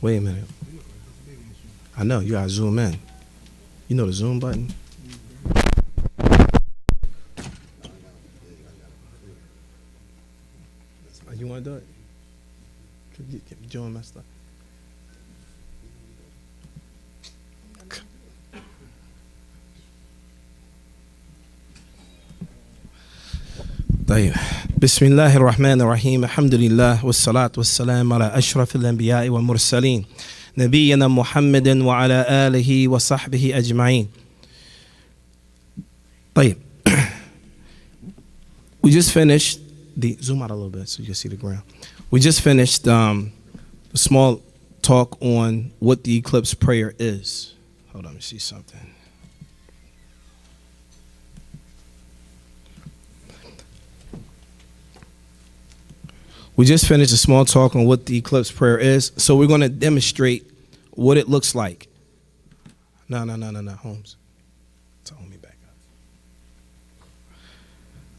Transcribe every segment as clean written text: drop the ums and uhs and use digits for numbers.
Wait a minute. I know, you gotta zoom in. You know the zoom button? You wanna do it? Get Joe messed up. طيب بسم الله الرحمن الرحيم الحمد لله والصلاة والسلام على أشرف الأنبياء والمرسلين نبينا محمد وعلى آله وصحبه أجمعين. طيب we just finished the zoom out a little bit so you can see the ground. We just finished a small talk on what the eclipse prayer is. Hold on, let me see something. We just finished a small talk on what the eclipse prayer is, so we're going to demonstrate what it looks like. No, Holmes. Tell me back up.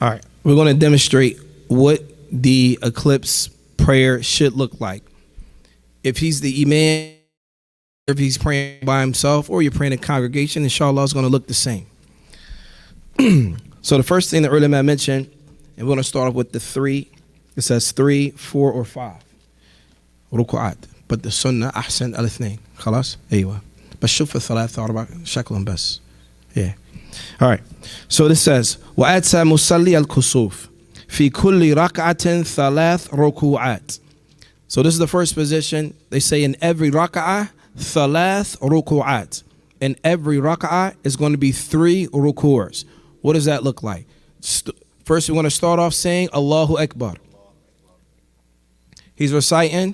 All right, we're going to demonstrate what the eclipse prayer should look like. If he's the imam, if he's praying by himself, or you're praying in congregation, inshallah, it's going to look the same. So the first thing that ulama mentioned, and we're going to start off with the three. It says 3, 4, or 5 ركوعات. But the sunnah أحسن الاثنين. خلاص؟ أيوة. بس شوف الثلاثة أربعة شكلهم بس. Yeah. All right. So this says وأتى مصلي الكسوف في كل ركعة 3 ركوعات. So this is the first position. They say in every raka'ah 3 ركوعات. In every raka'ah is going to be 3 ruku'as. What does that look like? First, we want to start off saying Allahu Akbar. He's reciting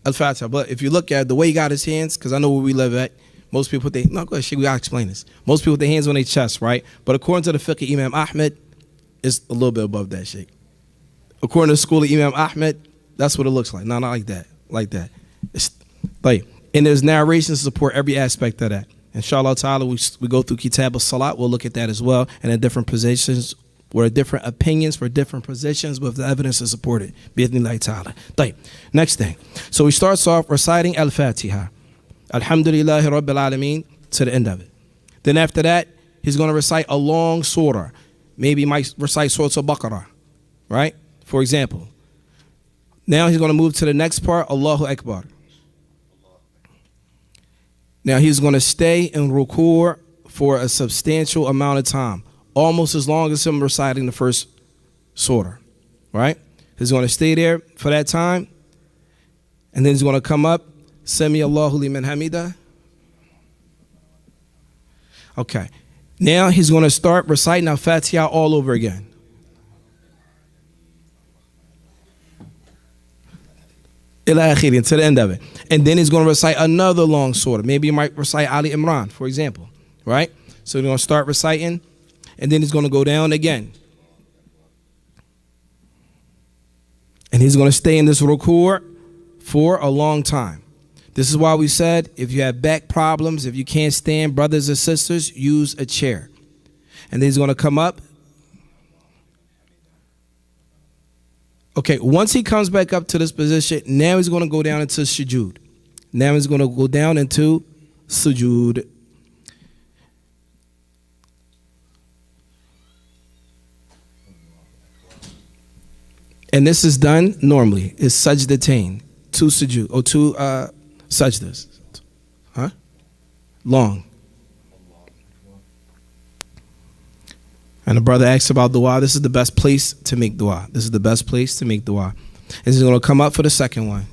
Al-Fatiha. But if you look at the way he got his hands, because I know where we live at, most people put their, no, go ahead, we got to explain this. Most people put their hands on their chest, right? But according to the fiqh Imam Ahmed, it's a little bit above that shit. According to the school of Imam Ahmed, that's what it looks like. No, not like that. Like that. It's like, and there's narrations to support every aspect of that. Inshallah ta'ala, we go through Kitab al-Salat, we'll look at that as well, and at different positions, where different opinions for different positions with the evidence to support it. Bi'idhnillahi ta'ala. Next thing. So he starts off reciting Al-Fatiha. Alhamdulillahi Rabbil Alameen to the end of it. Then after that, he's going to recite a long surah. Maybe he might recite Surah Al-Baqarah. Right? For example. Now he's going to move to the next part, Allahu Akbar. Now he's going to stay in ruku' for a substantial amount of time. Almost as long as him reciting the first surah, right? He's going to stay there for that time, and then he's going to come up, Sami Allahu liman hamida. Okay, now he's going to start reciting Al-Fatiha all over again. Ila akhiri, to the end of it. And then he's going to recite another long surah. Maybe he might recite Ali Imran, for example, right? So he's going to start reciting, and then he's going to go down again. And he's going to stay in this ruku' for a long time. This is why we said, if you have back problems, if you can't stand, brothers and sisters, use a chair. And then he's going to come up. Okay, once he comes back up to this position, now he's going to go down into sujood. Now he's going to go down into sujood. And this is done normally. It's sajdatain, 2 sujood, or 2 sajdas. Huh? Long. And the brother asks about dua. This is the best place to make dua. This is the best place to make dua. And he's going to come up for the second one.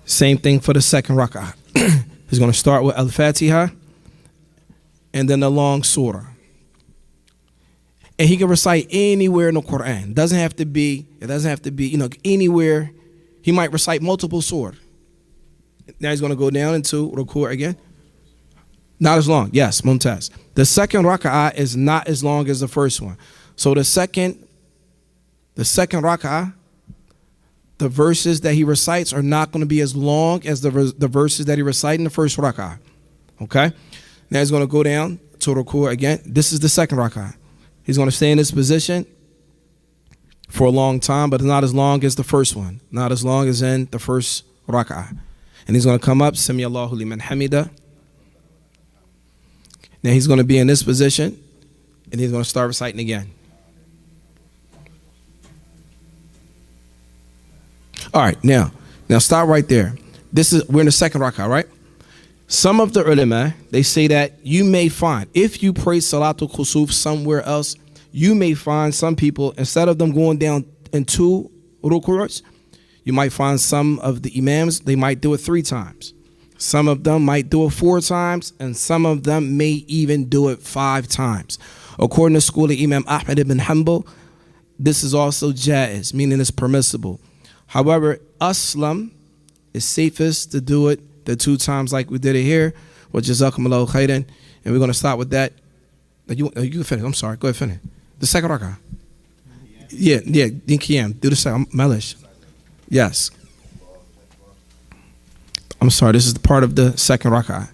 Same thing for the second rak'ah. He's going to start with Al-Fatiha and then a long surah. And he can recite anywhere in the Quran. It doesn't have to be, anywhere. He might recite multiple surahs. Now he's going to go down into ruku' again. Not as long. Yes, mumtaz. The second raka'ah is not as long as the first one. So the second raka'ah, the verses that he recites are not going to be as long as the verses that he recited in the first raka'ah. Okay? Now he's going to go down to ruku' again. This is the second raka'ah. He's going to stay in this position for a long time, but not as long as the first one. Not as long as in the first rak'ah. And he's going to come up, Sami Allahu liman hamida. Now he's going to be in this position, and he's going to start reciting again. All right, now stop right there. We're in the second rak'ah, right? Some of the ulama, they say that you may find, if you pray Salatul Khusuf somewhere else, you may find some people, instead of them going down in 2 ruku's, you might find some of the imams, they might do it 3 times. Some of them might do it 4 times, and some of them may even do it 5 times. According to school of Imam Ahmad ibn Hanbal, this is also jaiz, meaning it's permissible. However, aslam is safest to do it the 2 times like we did it here. Well, jazakumullahu khairan. And we're going to start with that. You can finish. I'm sorry. Go ahead, finish. The second rak'ah. Yeah, din qiyam. Do the second. Malish. Yes. I'm sorry. This is the part of the second rak'ah.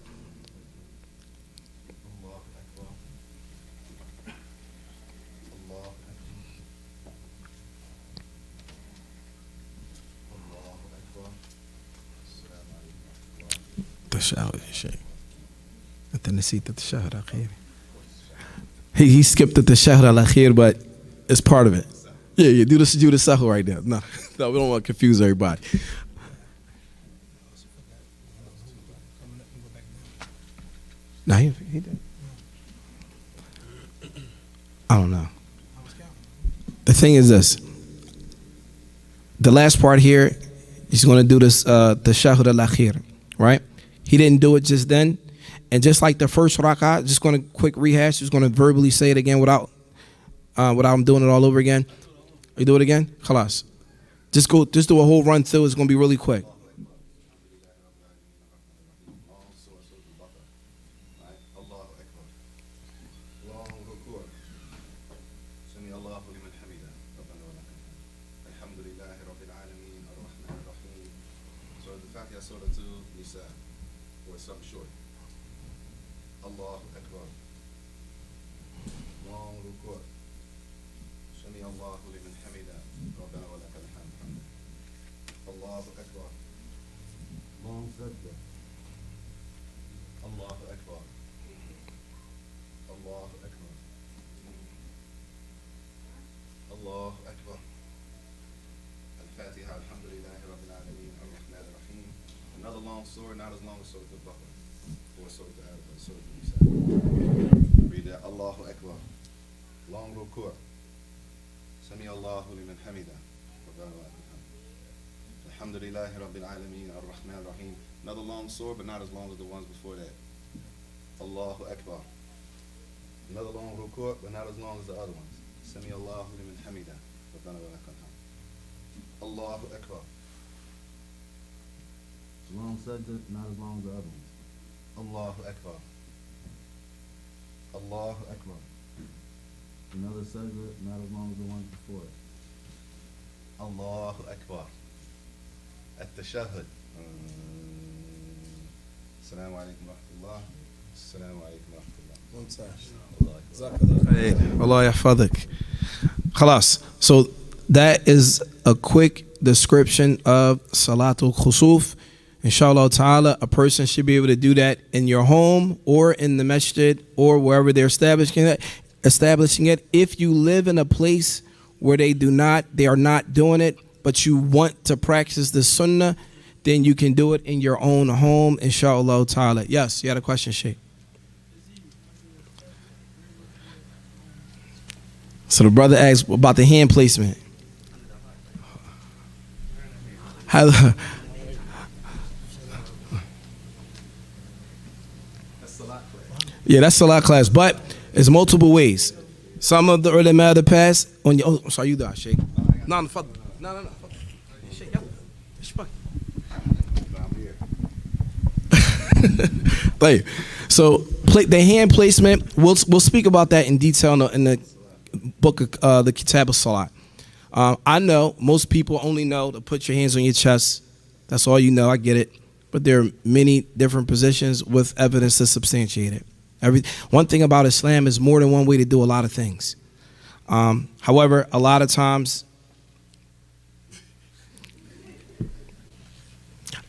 التشهد شيء انت نسيت التشهد الاخير. He skipped the tashahhud al-akhir, but it's part of it. Yeah, do the sujood al-sahw right now. No, we don't want to confuse everybody. No, he did. I don't know. The thing is this. The last part here, he's going to do this tashahhud al-akhir, right? He didn't do it just then. And just like the first rak'ah, just going to quick rehash, just going to verbally say it again without him doing it all over again. You do it again? Khalas. Just do a whole run through. It's going to be really quick. Another long surah, not as long as Surah Al-Baqarah or Surah Al-Nisa. Read that. Allahu Akbar. Long ruku'. Sami Allahu liman hamida. Alhamdulillahi Rabbil Alameen Ar-Rahman Ar-Rahim. Another long surah, but not as long as the ones before that. Allahu Akbar. Another long ruku', but not as long as the other ones. Sami Allahu liman hamida. Allahu Akbar. Long sajda, not as long as the other ones. Allahu Akbar. Allahu Akbar. Another sajda, not as long as the ones before it. Allahu Akbar. At-tashahhud. Assalamu alaikum wa rahmatullah. Assalamu alaikum wa rahmatullah. Allah yahfadak. Khalas. So that is a quick description of Salatul Khusuf. Inshallah ta'ala, a person should be able to do that in your home or in the masjid or wherever they're establishing it. If you live in a place where they are not doing it, but you want to practice the sunnah, then you can do it in your own home, inshallah ta'ala. Yes, you had a question, Sheikh. So the brother asked about the hand placement. Yeah, that's Salah class, but it's multiple ways. Some of the ulama of the past on your. Oh, sorry, you there, Sheikh. No. Sheikh, so the hand placement. We'll speak about that in detail in the book of the Kitab of Salah. I know most people only know to put your hands on your chest. That's all you know. I get it, but there are many different positions with evidence to substantiate it. One thing about Islam is more than one way to do a lot of things. However, a lot of times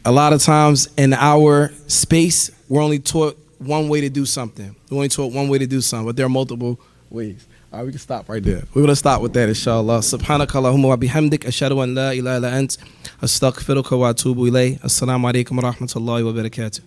a lot of times in our space, we're only taught one way to do something. We're only taught one way to do something, but there are multiple ways. All right, we can stop right there. We're going to stop with that, inshallah. Subhanakallahumma wa bihamdik. Ashhadu an la ilaha illa ant. Astaghfiruka wa atubu ilayh. Assalamu alaikum wa rahmatullahi wa barakatuh.